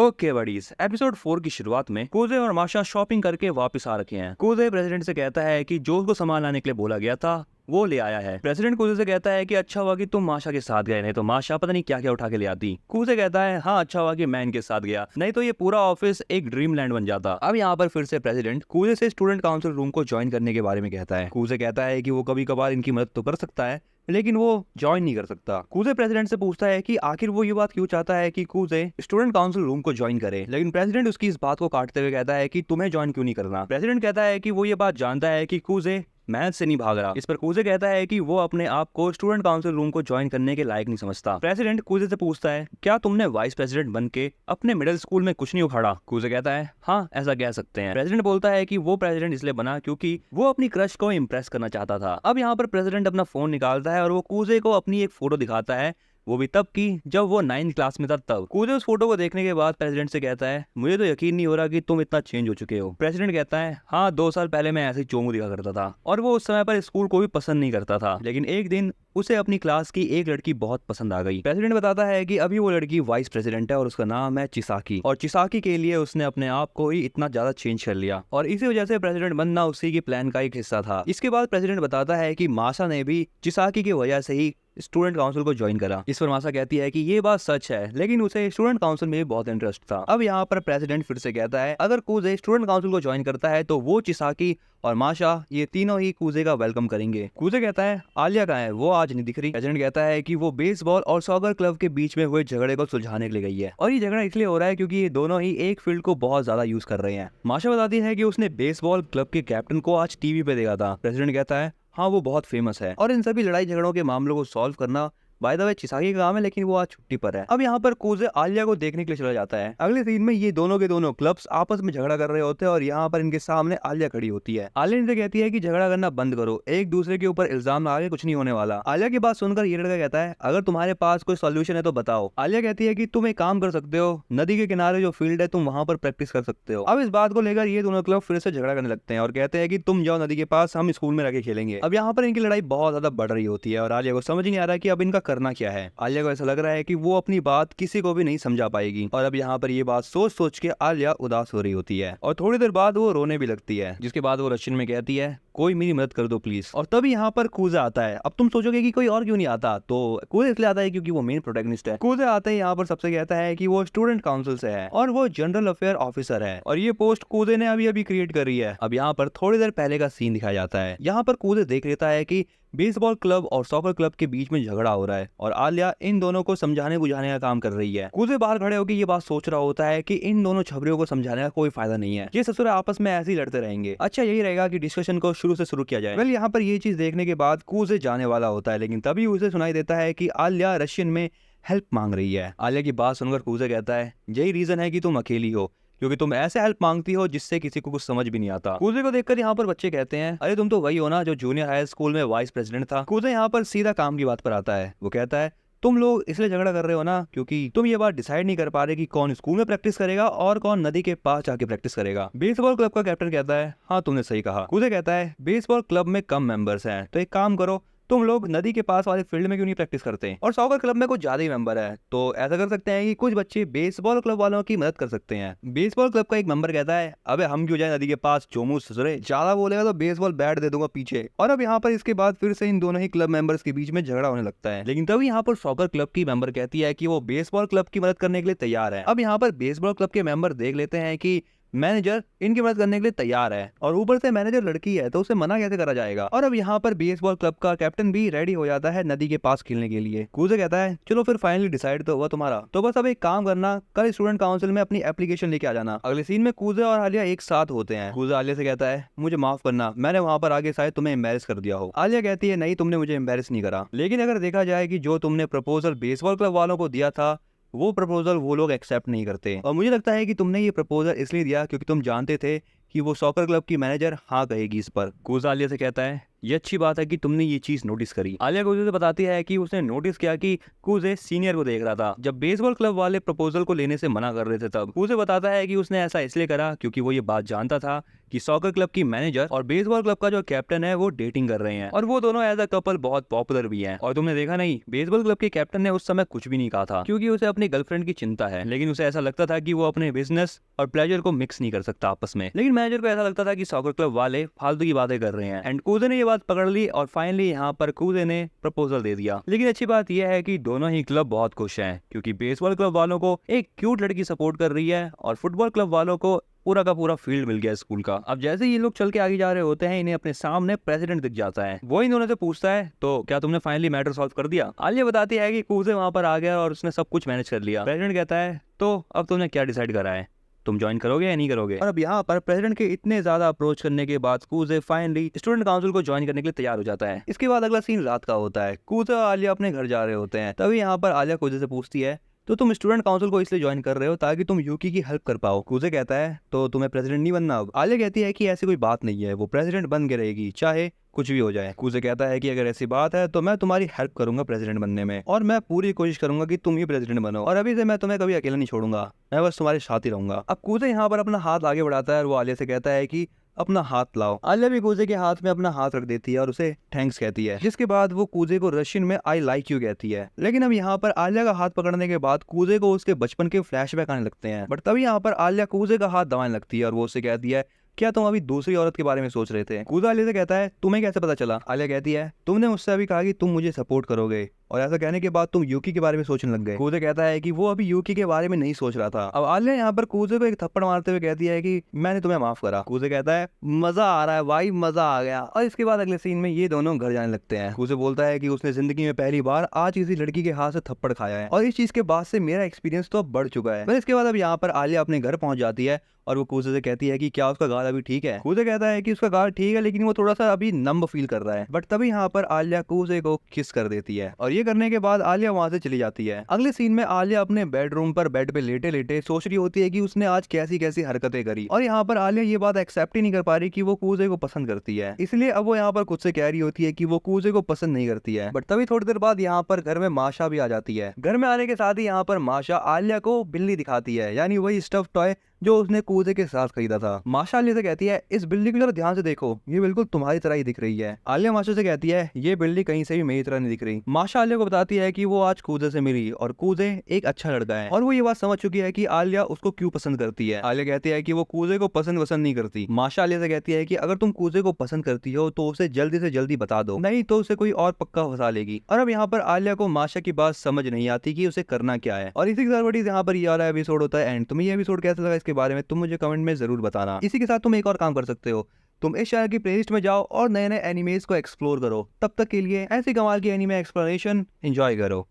Okay buddies, episode 4 की शुरुआत में कूजे और माशा शॉपिंग करके वापस आ रखे हैं। कूजे प्रेसिडेंट से कहता है कि जो उसको सामान लाने के लिए बोला गया था वो ले आया है। प्रेसिडेंट कूजे से कहता है कि अच्छा हुआ कि तुम माशा के साथ गए, नहीं तो माशा पता नहीं क्या क्या उठा के ले आती। कूजे कहता है हाँ अच्छा हुआ कि मैं इनके साथ गया, नहीं तो ये पूरा ऑफिस एक ड्रीम लैंड बन जाता। अब यहाँ पर फिर से प्रेसिडेंट कूजे से स्टूडेंट काउंसिल रूम को ज्वाइन करने के बारे में कहता है। कूजे कहता है कि वो कभी कभार इनकी मदद तो कर सकता है लेकिन वो ज्वाइन नहीं कर सकता। कूजे प्रेसिडेंट से पूछता है कि आखिर वो ये बात क्यों चाहता है कि कूजे स्टूडेंट काउंसिल रूम को ज्वाइन करे, लेकिन प्रेसिडेंट उसकी इस बात को काटते हुए कहता है कि तुम्हें ज्वाइन क्यों नहीं करना। प्रेसिडेंट कहता है कि वो ये बात जानता है कि कूजे मैथ से नहीं भाग रहा। इस पर कूजे कहता है कि वो अपने आप को स्टूडेंट काउंसिल रूम को ज्वाइन करने के लायक नहीं समझता। प्रेसिडेंट कूजे से पूछता है क्या तुमने वाइस प्रेसिडेंट बन के अपने मिडिल स्कूल में कुछ नहीं उखाड़ा। कूजे कहता है हाँ ऐसा कह सकते हैं। प्रेसिडेंट बोलता है कि वो प्रेसिडेंट इसलिए बना क्योंकि वो अपनी क्रश को इम्प्रेस करना चाहता था। अब यहाँ पर प्रेसिडेंट अपना फोन निकालता है और वो कूजे को अपनी एक फोटो दिखाता है, वो भी तब की जब वो 9th क्लास में था तब। कूजे उस फोटो को देखने के बाद प्रेसिडेंट से कहता है मुझे तो यकीन नहीं हो रहा कि तुम इतना चेंज हो चुके हो। प्रेसिडेंट कहता है हाँ 2 साल पहले मैं ऐसे ही चोमू दिखा करता था और वो उस समय पर स्कूल को भी पसंद नहीं करता था, लेकिन एक दिन उसे अपनी क्लास की एक लड़की बहुत पसंद आ गई। प्रेसिडेंट बताता है कि अभी वो लड़की वाइस प्रेसिडेंट है और उसका नाम है चिसाकी, और चिसाकी के लिए उसने अपने आप को ही इतना ज्यादा चेंज कर लिया और इसी वजह से प्रेसिडेंट बनना उसी की प्लान का एक हिस्सा था। इसके बाद प्रेसिडेंट बताता है कि मासा ने भी चिसाकी की वजह से ही स्टूडेंट काउंसिल को ज्वाइन करा। इस पर मासा कहती है कि ये बात सच है, लेकिन उसे स्टूडेंट काउंसिल में भी बहुत इंटरेस्ट था। अब यहाँ पर प्रेसिडेंट फिर से कहता है अगर कूजे स्टूडेंट काउंसिल को ज्वाइन करता है तो वो चिसाकी और माशा ये तीनों ही कूजे का वेलकम करेंगे। कूजे कहता है आलिया कहाँ है, वो आज नहीं दिख रही। प्रेसिडेंट कहता है कि वो बेसबॉल और सॉकर क्लब के बीच में हुए झगड़े को सुलझाने के लिए गई है, और ये झगड़ा इसलिए हो रहा है क्योंकि ये दोनों ही एक फील्ड को बहुत ज्यादा यूज कर रहे हैं। माशा बताती है कि उसने बेसबॉल क्लब के कैप्टन को आज टीवी पे देखा था। प्रेसिडेंट कहता है हाँ वो बहुत फेमस है और इन सभी लड़ाई झगड़ों के मामलों को सॉल्व करना बाय द वे चिसाकी का काम है, लेकिन वो आज छुट्टी पर है। अब यहाँ पर कूजे आलिया को देखने के लिए चला जाता है। अगले सीन में ये दोनों के दोनों क्लब्स आपस में झगड़ा कर रहे होते हैं और यहाँ पर इनके सामने आलिया खड़ी होती है। आलिया इनसे कहती है कि झगड़ा करना बंद करो, एक दूसरे के ऊपर इल्जाम लगा के कुछ नहीं होने वाला। आलिया की बात सुनकर ये लड़का कहता है अगर तुम्हारे पास कोई सोल्यूशन है तो बताओ। आलिया कहती है कि तुम एक काम कर सकते हो, नदी के किनारे जो फील्ड है तुम वहां पर प्रैक्टिस कर सकते हो। अब इस बात को लेकर ये दोनों क्लब फिर से झगड़ा करने लगते हैं और कहते हैं कि तुम जाओ नदी के पास, हम स्कूल में रह के खेलेंगे। अब यहाँ पर इनकी लड़ाई बहुत ज्यादा बढ़ रही होती है और आलिया को समझ नहीं आ रहा कि अब इनका करना क्या है। आलिया को ऐसा लग रहा है कि वो अपनी बात किसी को भी नहीं समझा पाएगी, और अब यहाँ पर ये बात सोच सोच के आलिया उदास हो रही होती है और थोड़ी देर बाद वो रोने भी लगती है, जिसके बाद वो रशियन में कहती है कोई मेरी मदद कर दो प्लीज। और तभी यहाँ पर कूजे आता है। अब तुम सोचोगे कि कोई और क्यों नहीं आता, तो कूजे इसलिए आता है क्योंकि वो मेन प्रोटैगनिस्ट है। कूजे आते ही यहाँ पर सबसे कहता है कि वो स्टूडेंट काउंसिल से है और वो जनरल अफेयर ऑफिसर है, और ये पोस्ट कूजे ने अभी अभी क्रिएट करी है। अब यहाँ पर थोड़ी देर पहले का सीन दिखाया जाता है। यहाँ पर कूजे देख लेता है कि बेसबॉल क्लब और सॉकर क्लब के बीच में झगड़ा हो रहा है और आलिया इन दोनों को समझाने बुझाने का काम कर रही है। कूजे बाहर खड़े होकर ये बात सोच रहा होता है कि इन दोनों छबरियों को समझाने का कोई फायदा नहीं है, ये ससुर आपस में ऐसे ही लड़ते रहेंगे। अच्छा यही रहेगा कि डिस्कशन को शुरू से शुरू किया जाए। वेल यहाँ पर ये चीज देखने के बाद कूजे जाने वाला होता है, लेकिन तभी उसे सुनाई देता है कि आलिया रशियन में हेल्प मांग रही है। आलिया की बात सुनकर कूजे कहता है यही रीजन है कि तुम अकेली हो, क्योंकि तुम ऐसे हेल्प मांगती हो जिससे किसी को कुछ समझ भी नहीं आता। कूजे को देखकर यहाँ पर बच्चे कहते हैं अरे तुम तो वही हो ना जो जूनियर हाई स्कूल में वाइस प्रेसिडेंट था। कूजे यहाँ पर सीधा काम की बात पर आता है। वो कहता है तुम लोग इसलिए झगड़ा कर रहे हो ना क्योंकि तुम ये बात डिसाइड नहीं कर पा रहे कि कौन स्कूल में प्रैक्टिस करेगा और कौन नदी के पास जाके प्रैक्टिस करेगा। बेसबॉल क्लब का कैप्टन कहता है हाँ तुमने सही कहा। कूजे कहता है बेसबॉल क्लब में कम मेंबर्स हैं, तो एक काम करो तुम लोग नदी के पास वाले फील्ड में क्यों नहीं प्रैक्टिस करते, और सॉकर क्लब में कुछ ज्यादा ही मेंबर है तो ऐसा कर सकते हैं कि कुछ बच्चे बेसबॉल क्लब वालों की मदद कर सकते हैं। बेसबॉल क्लब का एक मेंबर कहता है अबे हम क्यों जाए नदी के पास, चोमू ससुरे, ज्यादा बोलेगा तो बेसबॉल बैट दे दूंगा पीछे। और अब यहाँ पर इसके बाद फिर से इन दोनों ही क्लब मेंबर्स के बीच में झगड़ा होने लगता है, लेकिन तभी यहाँ पर सॉकर क्लब की मेंबर कहती है कि वो बेसबॉल क्लब की मदद करने के लिए तैयार है। अब यहाँ पर बेसबॉल क्लब के मेंबर देख लेते हैं कि मैनेजर इनकी मदद करने के लिए तैयार है, और ऊपर से मैनेजर लड़की है तो उसे मना कैसे करा जाएगा। और अब यहाँ पर बेसबॉल क्लब का कैप्टन भी रेडी हो जाता है नदी के पास खेलने के लिए। कूजे कहता है चलो फिर फाइनली डिसाइड तो हुआ तुम्हारा, तो बस अब एक काम करना, कल स्टूडेंट काउंसिल में अपनी एप्लीकेशन लेके आ जाना। अगले सीन में कूजे और आलिया एक साथ होते हैं। कूजे आलिया से कहता है मुझे माफ करना, मैंने वहाँ पर आगे शायद तुम्हें एम्बेरस कर दिया हो। आलिया कहती है नहीं तुमने मुझे एम्बेरस नहीं करा, लेकिन अगर देखा जाए कि जो तुमने प्रपोजल बेसबॉल क्लब वालों को दिया था वो प्रपोजल वो लोग एक्सेप्ट नहीं करते, और मुझे लगता है कि तुमने ये प्रपोजल इसलिए दिया क्योंकि तुम जानते थे कि वो सॉकर क्लब की मैनेजर हाँ कहेगी इस पर। कूजा आलिया से कहता है ये अच्छी बात है कि तुमने ये चीज नोटिस करी। आलिया कूजे से बताती है कि उसने नोटिस किया कि कूजे सीनियर को देख रहा था जब बेसबॉल क्लब वाले प्रपोजल को लेने से मना कर रहे थे। तब कूजे बताता है कि उसने ऐसा इसलिए करा क्योंकि वो ये बात जानता था कि सॉकर क्लब की मैनेजर और बेसबॉल क्लब का जो कैप्टन है वो डेटिंग कर रहे हैं और वो दोनों एज अ कपल बहुत पॉपुलर भी हैं। और तुमने देखा नहीं, बेसबॉल क्लब के कैप्टन ने उस समय कुछ भी नहीं कहा था क्योंकि उसे अपनी गर्लफ्रेंड की चिंता है, लेकिन उसे ऐसा लगता था कि वो अपने बिजनेस और प्लेजर को मिक्स नहीं कर सकता आपस में। लेकिन मैनेजर को ऐसा लगता था कि सॉकर क्लब वाले फालतू की बातें कर रहे हैं। एंड कूजे ने ये बात पकड़ ली और फाइनली यहाँ पर कूजे ने प्रपोजल दे दिया। लेकिन अच्छी बात यह है कि दोनों ही क्लब बहुत खुश हैं क्योंकि बेसबॉल क्लब वालों को एक क्यूट लड़की सपोर्ट कर रही है और फुटबॉल क्लब वालों को पूरा का पूरा फील्ड मिल गया स्कूल का। अब जैसे ये लोग चल के आगे जा रहे होते हैं, इन्हें अपने सामने प्रेसिडेंट दिख जाता है। वो इन दोनों से पूछता है, तो क्या तुमने फाइनली मैटर सॉल्व कर दिया? आलिया बताती है कि कूजे वहां पर आ गया और उसने सब कुछ मैनेज कर लिया। प्रेसिडेंट कहता है, तो अब तुमने क्या डिसाइड करा है, तुम ज्वाइन करोगे या नहीं करोगे? और अब यहाँ पर प्रेसिडेंट के इतने ज्यादा अप्रोच करने के बाद कूजे फाइनली स्टूडेंट काउंसिल को ज्वाइन करने के लिए तैयार हो जाता है। इसके बाद अगला सीन रात का होता है। कूजे और आलिया अपने घर जा रहे होते हैं। तभी यहाँ पर आलिया कूजे से पूछती है, तो तुम स्टूडेंट काउंसिल को इसलिए ज्वाइन कर रहे हो ताकि तुम यूकी की हेल्प कर पाओ? कूजे कहता है, तो तुम्हें प्रेसिडेंट नहीं बनना अब? आलिया कहती है कि ऐसी कोई बात नहीं है, वो प्रेसिडेंट बन के रहेगी चाहे कुछ भी हो जाए। कूजे कहता है कि अगर ऐसी बात है तो मैं तुम्हारी हेल्प करूंगा प्रेसिडेंट बनने में और मैं पूरी कोशिश करूंगा कि तुम ही प्रेसिडेंट बनो और अभी से मैं तुम्हें कभी अकेला नहीं छोड़ूंगा, मैं बस तुम्हारे साथ ही रहूंगा। अब कूजे यहाँ पर अपना हाथ आगे बढ़ाता है और वो आलिया से कहता है कि अपना हाथ लाओ। आलिया भी कूजे के हाथ में अपना हाथ रख देती है और उसे थैंक्स कहती है, जिसके बाद वो कूजे को रशियन में आई लाइक यू कहती है। लेकिन अब यहाँ पर आलिया का हाथ पकड़ने के बाद कूजे को उसके बचपन के फ्लैशबैक आने लगते हैं। बट तभी यहाँ पर आलिया कूजे का हाथ दबाने लगती है और वो उससे कहती है, क्या तुम अभी दूसरी औरत के बारे में सोच रहे थे? कूजा आलिया से कहता है, तुम्हें कैसे पता चला? आलिया कहती है, तुमने मुझसे अभी कहा कि तुम मुझे सपोर्ट करोगे और ऐसा कहने के बाद तुम यूकी के बारे में सोचने लग गए। कूजे कहता है कि वो अभी यूकी के बारे में नहीं सोच रहा था। अब आलिया यहाँ पर कूजे को एक थप्पड़ मारते हुए कहती है कि मैंने तुम्हें माफ करा। कूजे कहता है, मजा आ रहा है भाई, मजा आ गया। और इसके बाद अगले सीन में ये दोनों घर जाने लगते हैं। कूजे बोलता है कि उसने जिंदगी में पहली बार आज किसी लड़की के हाथ से थप्पड़ खाया है और इस चीज के बाद से मेरा एक्सपीरियंस तो अब बढ़ चुका है। इसके बाद अब यहाँ पर आलिया अपने घर पहुंच जाती है और वो कूजे से कहती है कि क्या उसका गाल अभी ठीक है? कूजे कहता है कि उसका गाल ठीक है लेकिन वो थोड़ा सा अभी नंब फील कर रहा है। बट तभी यहाँ पर आलिया कूजे को किस कर देती है और ये करने के बाद आलिया वहां से चली जाती है। अगले सीन में आलिया अपने बेडरूम पर बेड पे लेटे लेटे सोच रही होती है कि उसने आज कैसी कैसी हरकतें करी और यहाँ पर आलिया ये बात एक्सेप्ट ही नहीं कर पा रही कि वो कूजे को पसंद करती है। इसलिए अब वो यहाँ पर खुद से कह रही होती है कि वो कूजे को पसंद नहीं करती है। बट तभी थोड़ी देर बाद यहाँ पर घर में माशा भी आ जाती है। घर में आने के साथ ही यहाँ पर माशा आलिया को बिल्ली दिखाती है, यानी वही स्टफ टॉय जो उसने कूजे के साथ खरीदा था। माशा आलिया से कहती है, इस बिल्ली को जरा ध्यान से देखो, ये बिल्कुल तुम्हारी तरह ही दिख रही है। आलिया माशा से कहती है, ये बिल्ली कहीं से भी मेरी तरह नहीं दिख रही। माशा आलिया को बताती है कि वो आज कूजे से मिली और कूजे एक अच्छा लड़का है और वो ये बात समझ चुकी है कि आलिया उसको क्यों पसंद करती है। आलिया कहती है कि वो कूजे को पसंद नहीं करती। माशा आलिया से कहती है कि अगर तुम कूजे को पसंद करती हो तो उसे जल्दी से जल्दी बता दो, नहीं तो उसे कोई और पक्का फंसा लेगी। और अब यहाँ पर आलिया को माशा की बात समझ नहीं आती कि उसे करना क्या है। और इसी के साथ यहाँ पर ये वाला एपिसोड होता है एंड। तुम्हें ये एपिसोड कैसा लगा इसके बारे में तुम मुझे कमेंट में जरूर बताना। इसी के साथ तुम एक और काम कर सकते हो, तुम इस चैनल की प्लेलिस्ट में जाओ और नए नए एनिमेज को एक्सप्लोर करो। तब तक के लिए ऐसी कमाल की एनिमे एक्सप्लोरेशन एंजॉय करो।